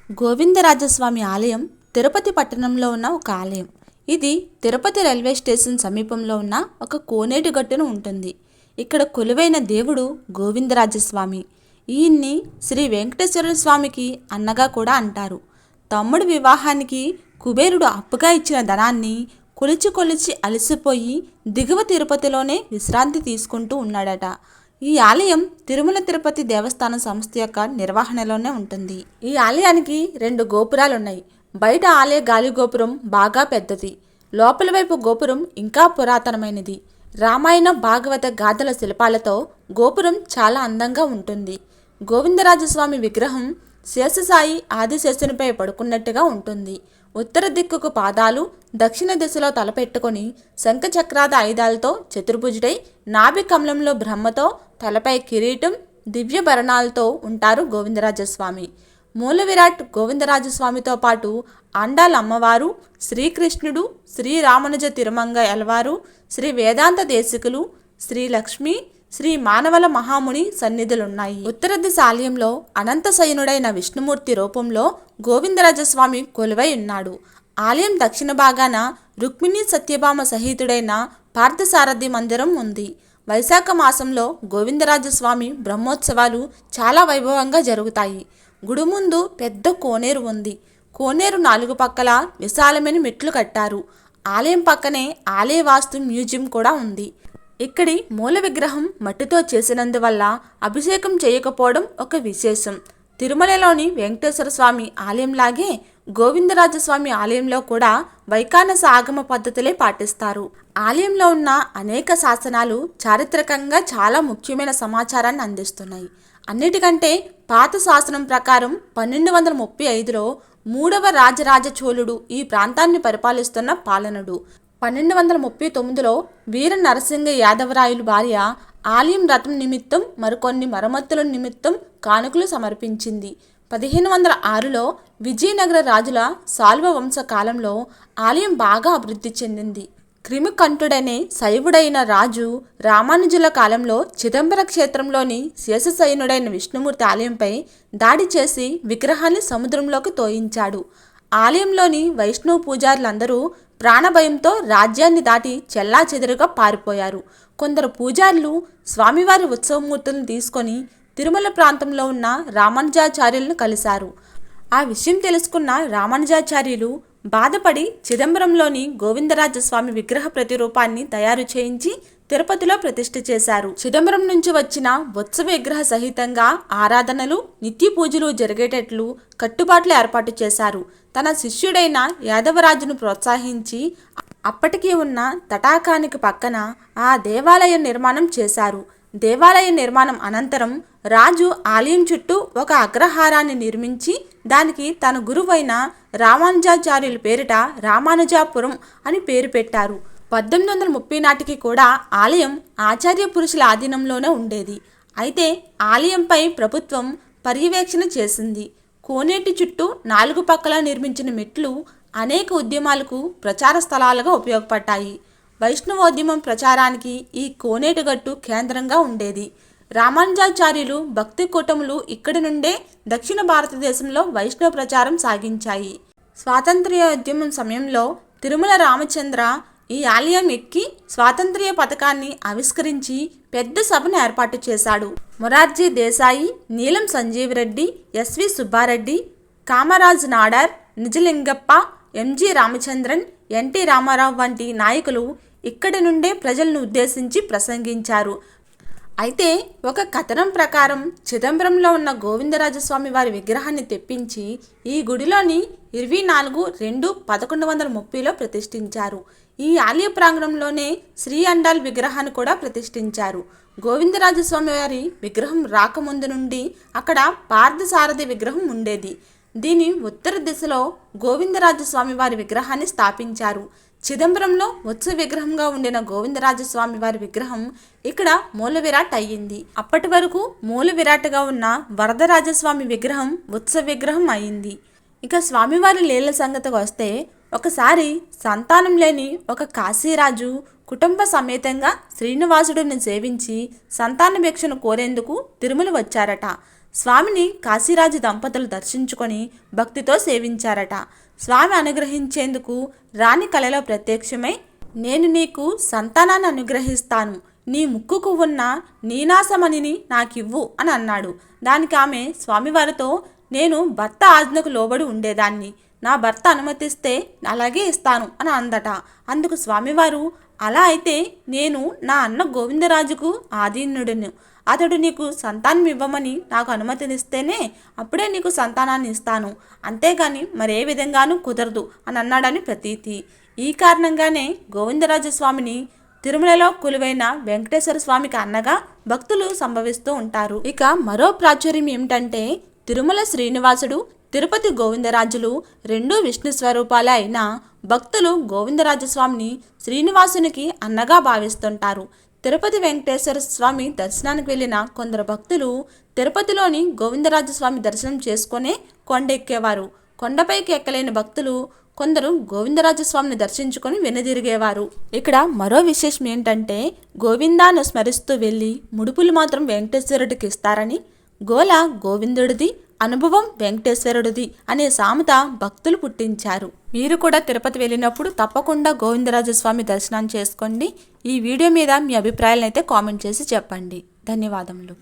గోవిందరాజస్వామి ఆలయం తిరుపతి పట్టణంలో ఉన్న ఒక ఆలయం. ఇది తిరుపతి రైల్వే స్టేషన్ సమీపంలో ఉన్న ఒక కోనేటి గట్టున ఉంటుంది. ఇక్కడ కొలువైన దేవుడు గోవిందరాజస్వామి. ఈయన్ని శ్రీ వెంకటేశ్వర స్వామికి అన్నగా కూడా అంటారు. తమ్ముడి వివాహానికి కుబేరుడు అప్పుగా ఇచ్చిన ధనాన్ని కొలిచి కొలిచి అలసిపోయి దిగువ తిరుపతిలోనే విశ్రాంతి తీసుకుంటూ ఉన్నాడట. ఈ ఆలయం తిరుమల తిరుపతి దేవస్థానం సంస్థ యొక్క నిర్వహణలోనే ఉంటుంది. ఈ ఆలయానికి 2 గోపురాలున్నాయి. బయట ఆలయ గాలి గోపురం బాగా పెద్దది. లోపల వైపు గోపురం ఇంకా పురాతనమైనది. రామాయణ భాగవత గాథల శిల్పాలతో గోపురం చాలా అందంగా ఉంటుంది. గోవిందరాజస్వామి విగ్రహం శేషసాయి ఆదిశేషునిపై పడుకున్నట్టుగా ఉంటుంది. ఉత్తర దిక్కుకు పాదాలు, దక్షిణ దిశలో తలపెట్టుకొని శంఖచక్రాద ఆయుధాలతో చతుర్భుజుడై, నాభి కమలంలో బ్రహ్మతో, తలపై కిరీటం, దివ్య భరణాలతో ఉంటారు గోవిందరాజస్వామి. మూల విరాట్ గోవిందరాజస్వామితో పాటు ఆండాళ్ళ అమ్మవారు, శ్రీకృష్ణుడు, శ్రీ రామానుజ తిరుమంగ ఎలవారు, శ్రీ వేదాంత దేశికులు, శ్రీ లక్ష్మి, శ్రీ మానవల మహాముని సన్నిధులున్నాయి. ఉత్తర దిశ ఆలయంలో అనంత శయనుడైన విష్ణుమూర్తి రూపంలో గోవిందరాజస్వామి కొలువై ఉన్నాడు. ఆలయం దక్షిణ భాగాన రుక్మిణి సత్యభామ సహితుడైన పార్థసారథి మందిరం ఉంది. వైశాఖ మాసంలో గోవిందరాజస్వామి బ్రహ్మోత్సవాలు చాలా వైభవంగా జరుగుతాయి. గుడి ముందు పెద్ద కోనేరు ఉంది. కోనేరు 4 పక్కల విశాలమైన మెట్లు కట్టారు. ఆలయం పక్కనే ఆలయ వాస్తు మ్యూజియం కూడా ఉంది. ఇక్కడి మూల విగ్రహం మట్టితో చేసినందువల్ల అభిషేకం చేయకపోవడం ఒక విశేషం. తిరుమలలోని వెంకటేశ్వర స్వామి ఆలయంలాగే గోవిందరాజస్వామి ఆలయంలో కూడా వైఖానస ఆగమ పద్ధతులే పాటిస్తారు. ఆలయంలో ఉన్న అనేక శాసనాలు చారిత్రకంగా చాలా ముఖ్యమైన సమాచారాన్ని అందిస్తున్నాయి. అన్నిటికంటే పాత శాసనం ప్రకారం 1235లో 3వ రాజరాజ చోళుడు ఈ ప్రాంతాన్ని పరిపాలిస్తున్న పాలనుడు. 1239లో వీర నరసింగ యాదవరాయలు భార్య ఆలయం రథం నిమిత్తం మరికొన్ని మరమ్మతుల నిమిత్తం కానుకలు సమర్పించింది. 1506లో విజయనగర రాజుల సాల్వ వంశ కాలంలో ఆలయం బాగా అభివృద్ధి చెందింది. క్రిమికంఠుడనే శైవుడైన రాజు రామానుజుల కాలంలో చిదంబర క్షేత్రంలోని శేషశయనుడైన విష్ణుమూర్తి ఆలయంపై దాడి చేసి విగ్రహాన్ని సముద్రంలోకి తోయించాడు. ఆలయంలోని వైష్ణవ పూజారులందరూ ప్రాణభయంతో రాజ్యాన్ని దాటి చెల్లాచెదురుగా పారిపోయారు. కొందరు పూజారులు స్వామివారి ఉత్సవమూర్తులను తీసుకొని తిరుమల ప్రాంతంలో ఉన్న రామానుజాచార్యులను కలిశారు. ఆ విషయం తెలుసుకున్న రామానుజాచార్యులు బాధపడి చిదంబరంలోని గోవిందరాజస్వామి విగ్రహ ప్రతిరూపాన్ని తయారు చేయించి తిరుపతిలో ప్రతిష్ఠ చేశారు. చిదంబరం నుంచి వచ్చిన ఉత్సవ విగ్రహ సహితంగా ఆరాధనలు, నిత్య పూజలు జరిగేటట్లు కట్టుబాట్లు ఏర్పాటు చేశారు. తన శిష్యుడైన యాదవరాజును ప్రోత్సహించి అప్పటికి ఉన్న తటాకానికి పక్కన ఆ దేవాలయ నిర్మాణం చేశారు. దేవాలయ నిర్మాణం అనంతరం రాజు ఆలయం చుట్టూ ఒక అగ్రహారాన్ని నిర్మించి దానికి తన గురువైన రామానుజాచార్యుల పేరిట రామానుజాపురం అని పేరు పెట్టారు. 1830 నాటికి కూడా ఆలయం ఆచార్య పురుషుల ఆధీనంలోనే ఉండేది. అయితే ఆలయంపై ప్రభుత్వం పర్యవేక్షణ చేసింది. కోనేటి చుట్టూ 4 పక్కల నిర్మించిన మెట్లు అనేక ఉద్యమాలకు ప్రచార స్థలాలుగా ఉపయోగపడ్డాయి. వైష్ణవోద్యమం ప్రచారానికి ఈ కోనేటిగట్టు కేంద్రంగా ఉండేది. రామానుజాచార్యులు భక్తి కూటములు ఇక్కడి నుండే దక్షిణ భారతదేశంలో వైష్ణవ ప్రచారం సాగించాయి. స్వాతంత్ర్యోద్యమం సమయంలో తిరుమల రామచంద్ర ఈ ఆలయం ఎక్కి స్వాతంత్ర్య పథకాన్ని ఆవిష్కరించి పెద్ద సభను ఏర్పాటు చేశాడు. మొరార్జీ దేశాయి, నీలం సంజీవరెడ్డి, ఎస్వి సుబ్బారెడ్డి, కామరాజ్ నాడార్, నిజలింగప్ప, ఎంజి రామచంద్రన్, ఎన్టీ రామారావు వంటి నాయకులు ఇక్కడి నుండే ప్రజలను ఉద్దేశించి ప్రసంగించారు. అయితే ఒక కథనం ప్రకారం చిదంబరంలో ఉన్న గోవిందరాజస్వామి వారి విగ్రహాన్ని తెప్పించి ఈ గుడిలోని 24/2/1130లో ప్రతిష్ఠించారు. ఈ ఆలయ ప్రాంగణంలోనే శ్రీ అండాల్ విగ్రహాన్ని కూడా ప్రతిష్ఠించారు. గోవిందరాజస్వామి వారి విగ్రహం రాకముందు నుండి అక్కడ పార్థసారథి విగ్రహం ఉండేది. దీని ఉత్తర దిశలో గోవిందరాజస్వామి వారి విగ్రహాన్ని స్థాపించారు. చిదంబరంలో ఉత్సవ విగ్రహంగా ఉండిన గోవిందరాజస్వామి వారి విగ్రహం ఇక్కడ మూల విరాట్ అయ్యింది. అప్పటి వరకు మూల విరాట్గా ఉన్న వరదరాజస్వామి విగ్రహం ఉత్సవ విగ్రహం అయింది. ఇక స్వామివారి లీల సంగతికి వస్తే, ఒకసారి సంతానం లేని ఒక కాశీరాజు కుటుంబ సమేతంగా శ్రీనివాసుడిని సేవించి సంతాన భిక్షను కోరేందుకు తిరుమల వచ్చారట. స్వామిని కాశీరాజు దంపతులు దర్శించుకొని భక్తితో సేవించారట. స్వామి అనుగ్రహించేందుకు రాణి కలలో ప్రత్యక్షమై, నేను నీకు సంతానాన్ని అనుగ్రహిస్తాను, నీ ముక్కుకు ఉన్న నీనాసమణిని నాకివ్వు అని అన్నాడు. దానికి ఆమె స్వామివారితో, నేను భర్త ఆజ్ఞకు లోబడి ఉండేదాన్ని, నా భర్త అనుమతిస్తే అలాగే ఇస్తాను అని అందట. అందుకు స్వామివారు, అలా అయితే నేను నా అన్న గోవిందరాజుకు ఆధీనుడును, అతడు నీకు సంతానం ఇవ్వమని నాకు అనుమతినిస్తేనే అప్పుడే నీకు సంతానాన్ని ఇస్తాను, అంతేగాని మరే విధంగానూ కుదరదు అని అన్నాడని ప్రతీతి. ఈ కారణంగానే గోవిందరాజస్వామిని తిరుమలలో కొలువైన వెంకటేశ్వర స్వామికి అన్నగా భక్తులు సంభవిస్తూ ఉంటారు. ఇక మరో ప్రాచుర్యం ఏమిటంటే, తిరుమల శ్రీనివాసుడు, తిరుపతి గోవిందరాజులు రెండూ విష్ణు స్వరూపాలే అయినా భక్తులు గోవిందరాజస్వామిని శ్రీనివాసునికి అన్నగా భావిస్తుంటారు. తిరుపతి వెంకటేశ్వర స్వామి దర్శనానికి వెళ్ళిన కొందరు భక్తులు తిరుపతిలోని గోవిందరాజస్వామి దర్శనం చేసుకునే కొండెక్కేవారు. కొండపైకి ఎక్కలేని భక్తులు కొందరు గోవిందరాజస్వామిని దర్శించుకొని వెనుదిరిగేవారు. ఇక్కడ మరో విశేషం ఏంటంటే, గోవిందాను స్మరిస్తూ వెళ్ళి ముడుపులు మాత్రం వెంకటేశ్వరుడికి ఇస్తారని, గోల గోవిందుడిది, అనుభవం వెంకటేశ్వరుడిది అనే సామెత భక్తులు పుట్టించారు. మీరు కూడా తిరుపతి వెళ్ళినప్పుడు తప్పకుండా గోవిందరాజస్వామి దర్శనం చేసుకోండి. ఈ వీడియో మీద మీ అభిప్రాయాలను అయితే కామెంట్ చేసి చెప్పండి. ధన్యవాదములు.